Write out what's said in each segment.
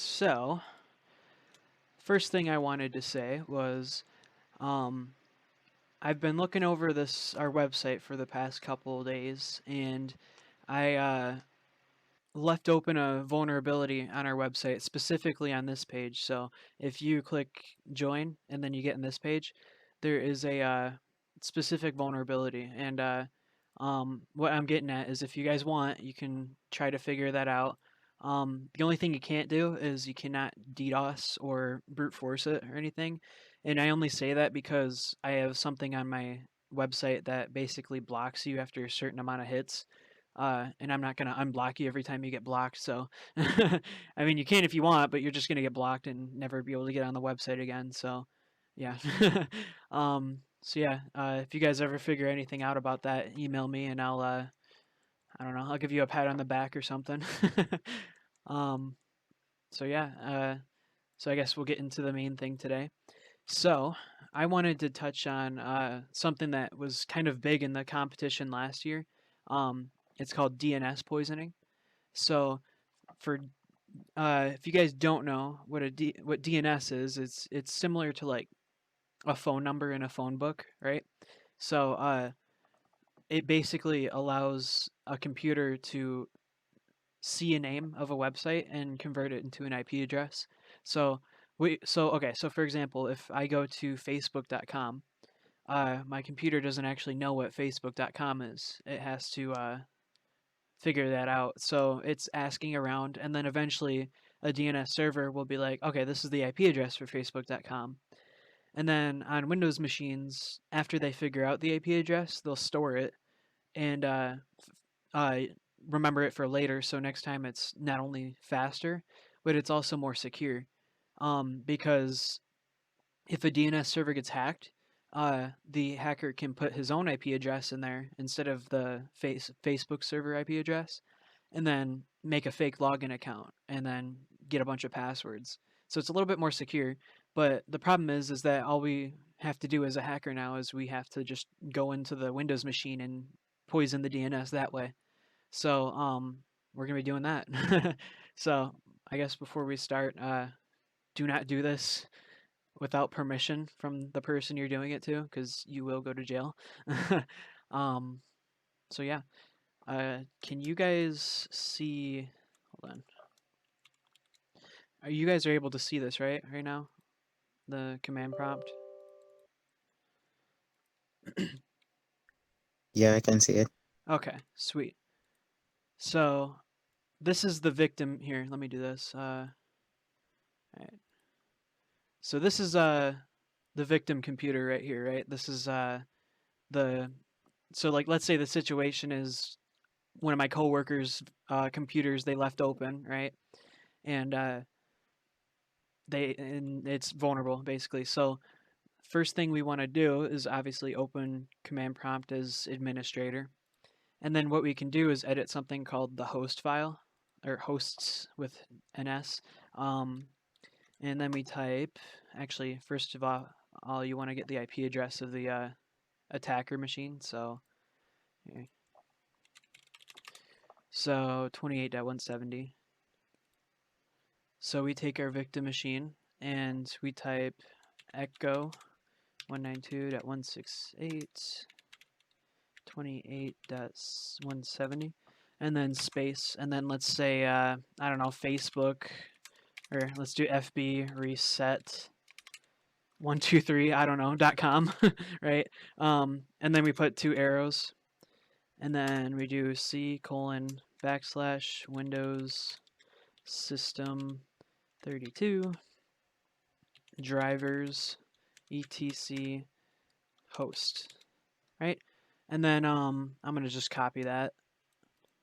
So, first thing I wanted to say was um, I've been looking over our website for the past couple of days, and I left open a vulnerability on our website, specifically on this page. So if you click join and then you get in this page, there is a specific vulnerability. And what I'm getting at is if you guys want, you can try to figure that out. The only thing you can't do is you cannot DDoS or brute force it or anything. And I only say that because I have something on my website that basically blocks you after a certain amount of hits. And I'm not gonna unblock you every time you get blocked. So, I mean, you can if you want, but you're just gonna get blocked and never be able to get on the website again. So, yeah. If you guys ever figure anything out about that, email me and I don't know, I'll give you a pat on the back or something. um, so yeah. So I guess we'll get into the main thing today. So I wanted to touch on something that was kind of big in the competition last year. It's called DNS poisoning. So for if you guys don't know what DNS is, it's similar to like a phone number in a phone book, right? So it basically allows a computer to see a name of a website and convert it into an IP address. So for example, if I go to facebook.com, my computer doesn't actually know what facebook.com is. It has to figure that out. So it's asking around, and then eventually a DNS server will be like, okay, this is the IP address for facebook.com. And then on Windows machines, after they figure out the IP address, they'll store it and uh, remember it for later. So next time it's not only faster, but it's also more secure. Because if a DNS server gets hacked, the hacker can put his own IP address in there instead of the Facebook server IP address, and then make a fake login account and then get a bunch of passwords. So it's a little bit more secure. But the problem is that all we have to do as a hacker now is we have to just go into the Windows machine and poison the DNS that way. So we're gonna be doing that. So I guess before we start, do not do this without permission from the person you're doing it to, because you will go to jail. um, so yeah, can you guys see? Hold on. You guys are able to see this right now? The command prompt. Yeah, I can see it. Okay, sweet. So this is the victim here. Let me do this. Right. So this is the victim computer right here, right? This is the so like let's say the situation is one of my coworkers' computers they left open, right? And it's vulnerable basically. So first thing we want to do is obviously open command prompt as administrator, and then what we can do is edit something called the host file or hosts with an S. Um, and then we type. Actually, first of all you want to get the IP address of the attacker machine. So 28.170. So we take our victim machine and we type echo 192.168.28.170 and then space, and then let's say I don't know, Facebook, or let's do FB reset 123, I don't know, .com, right? And then we put two arrows, and then we do C colon backslash Windows system 32 drivers etc host, right? And then I'm gonna just copy that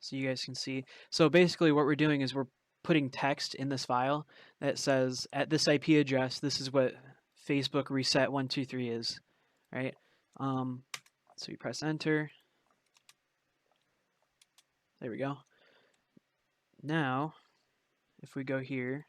so you guys can see. So basically, what we're doing is we're putting text in this file that says at this IP address, this is what Facebook reset 123 is, right? Um, so you press enter. There we go. Now, if we go here,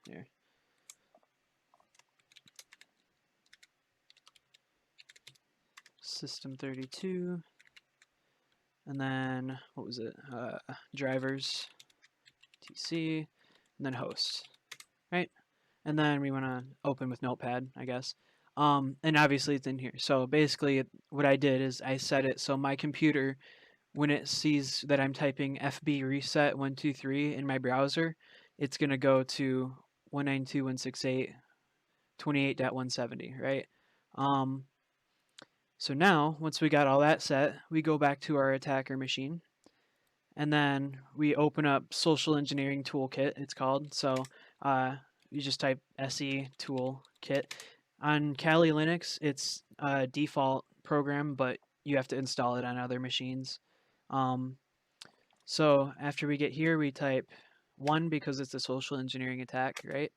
there. System 32 and then what was it? Drivers, TC, and then hosts, right? And then we want to open with Notepad, I guess. And obviously it's in here. So basically, what I did is I set it so my computer, when it sees that I'm typing FB reset 123 in my browser, it's gonna go to 192.168.28.170, right? Um, so now, once we got all that set, we go back to our attacker machine, and then we open up Social Engineering Toolkit, it's called. So you just type SE Toolkit. On Kali Linux, it's a default program, but you have to install it on other machines. So after we get here, we type 1 because it's a social engineering attack, right?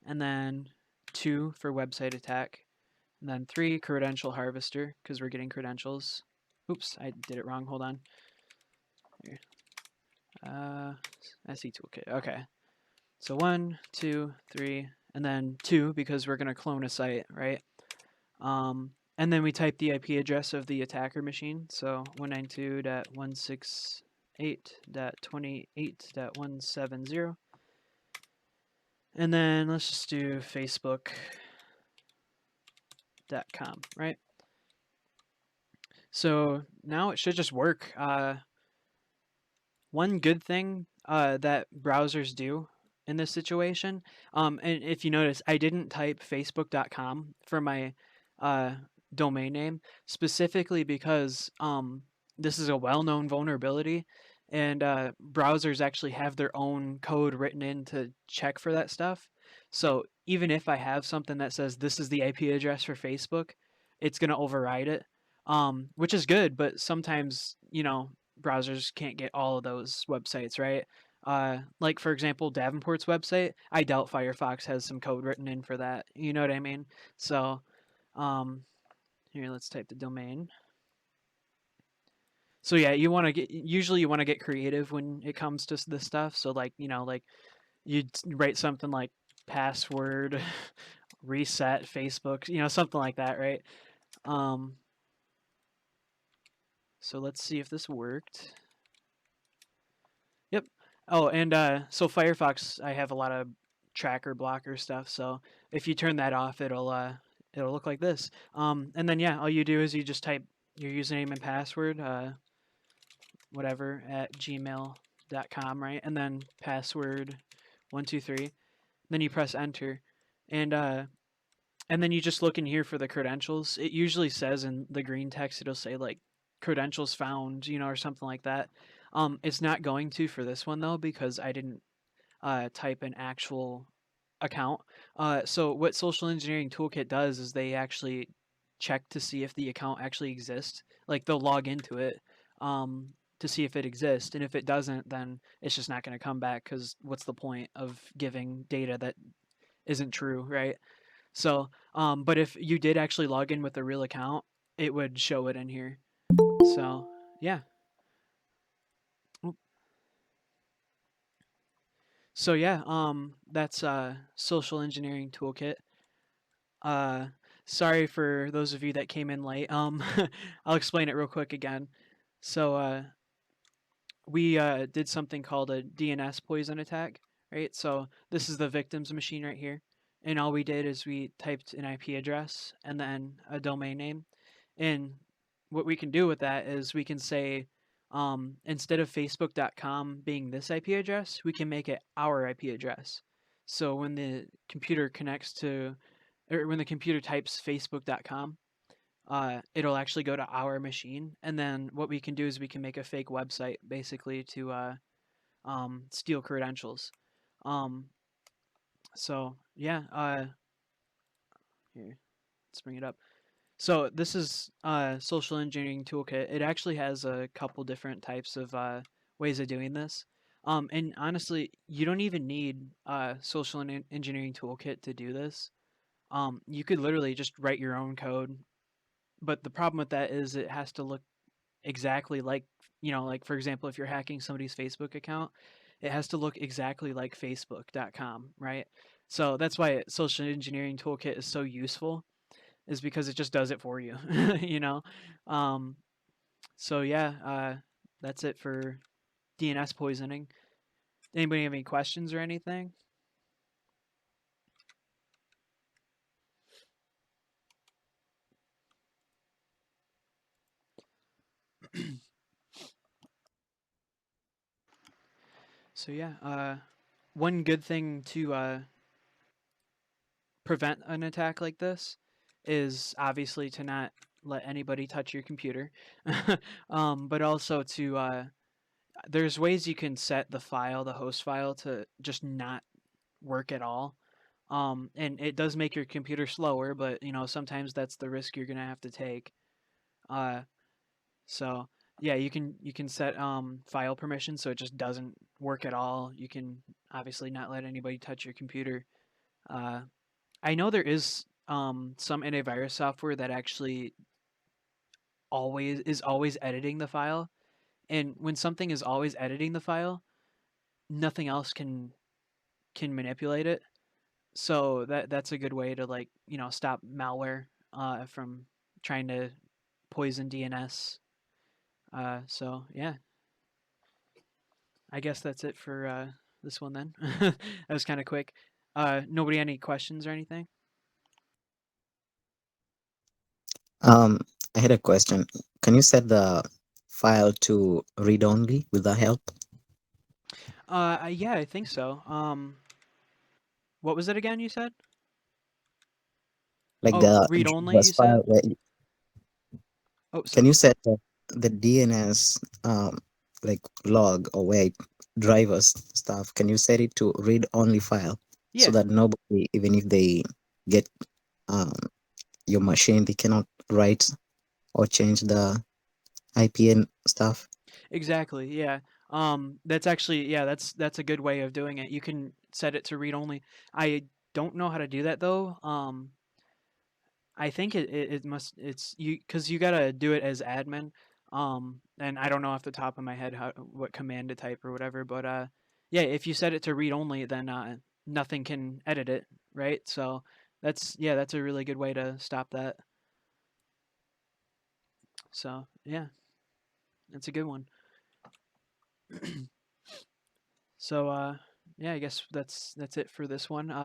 And then 2 for website attack. And then 3, credential harvester, because we're getting credentials. Oops, I did it wrong. Hold on. Here. SE toolkit. Okay. So 1, 2, 3, and then 2 because we're going to clone a site, right? And then we type the IP address of the attacker machine. So 192.168.28.170. And then let's just do facebook.com, right? So now it should just work. One good thing that browsers do in this situation, and if you notice, I didn't type facebook.com for my uh, domain name specifically because this is a well-known vulnerability, and browsers actually have their own code written in to check for that stuff. So even if I have something that says this is the IP address for Facebook, it's going to override it, which is good, but sometimes, browsers can't get all of those websites, right? Like for example, Davenport's website, I doubt Firefox has some code written in for that. You know what I mean? So, um, here, let's type the domain. So yeah, usually you want to get creative when it comes to this stuff. So like, like you'd write something like password reset Facebook, something like that, right? So let's see if this worked. Yep. Oh, and so Firefox, I have a lot of tracker blocker stuff. So if you turn that off, it'll look like this. And then yeah, all you do is you just type your username and password, whatever, at gmail.com, right? And then password 123. Then you press enter, and then you just look in here for the credentials. It usually says in the green text, it'll say like credentials found, or something like that. It's not going to for this one though because I didn't type an actual account. So what Social Engineering Toolkit does is they actually check to see if the account actually exists. Like they'll log into it to see if it exists, and if it doesn't, then it's just not going to come back because what's the point of giving data that isn't true, right? So, but if you did actually log in with a real account, it would show it in here. So, yeah. So yeah, that's social engineering toolkit. Uh, sorry for those of you that came in late. I'll explain it real quick again. So we did something called a DNS poison attack, right? So this is the victim's machine right here, and all we did is we typed an IP address and then a domain name, and what we can do with that is we can say, instead of facebook.com being this IP address, we can make it our IP address. So when the computer connects to, or when the computer types facebook.com, it'll actually go to our machine. And then what we can do is we can make a fake website basically to steal credentials. Um, so yeah, here, let's bring it up. So this is social engineering toolkit. It actually has a couple different types of ways of doing this. And honestly, you don't even need social engineering toolkit to do this. You could literally just write your own code, but the problem with that is it has to look exactly like, like for example, if you're hacking somebody's Facebook account, it has to look exactly like facebook.com, right? So that's why social engineering toolkit is so useful, is because it just does it for you, you know? Um, so yeah, that's it for DNS poisoning. Anybody have any questions or anything? So yeah, one good thing to prevent an attack like this is obviously to not let anybody touch your computer, but also to there's ways you can set the host file, to just not work at all. And it does make your computer slower, but sometimes that's the risk you're gonna have to take. Uh, so yeah, you can set file permissions so it just doesn't work at all. You can obviously not let anybody touch your computer. Uh, I know there is some antivirus software that actually always editing the file, and when something is always editing the file, nothing else can manipulate it. So that's a good way to, like, stop malware from trying to poison DNS. So yeah, I guess that's it for this one then. That was kind of quick. Nobody any questions or anything? Um, I had a question. Can you set the file to read only with the help? Yeah, I think so. What was it again? You said? Like Oh, the read only. DNS You said? file, Oh, can so you set the DNS like log or wait drivers stuff? Can you set it to read only file so yeah, that nobody, even if they get um, your machine, they cannot write or change the IPN stuff? exactly. Yeah. That's actually, yeah, that's a good way of doing it. You can set it to read only. I don't know how to do that though. I think it must it's you because you gotta do it as admin. And I don't know off the top of my head what command to type or whatever, but yeah, if you set it to read only, then nothing can edit it, right? So that's a really good way to stop that. So yeah, that's a good one. So yeah, I guess that's it for this one.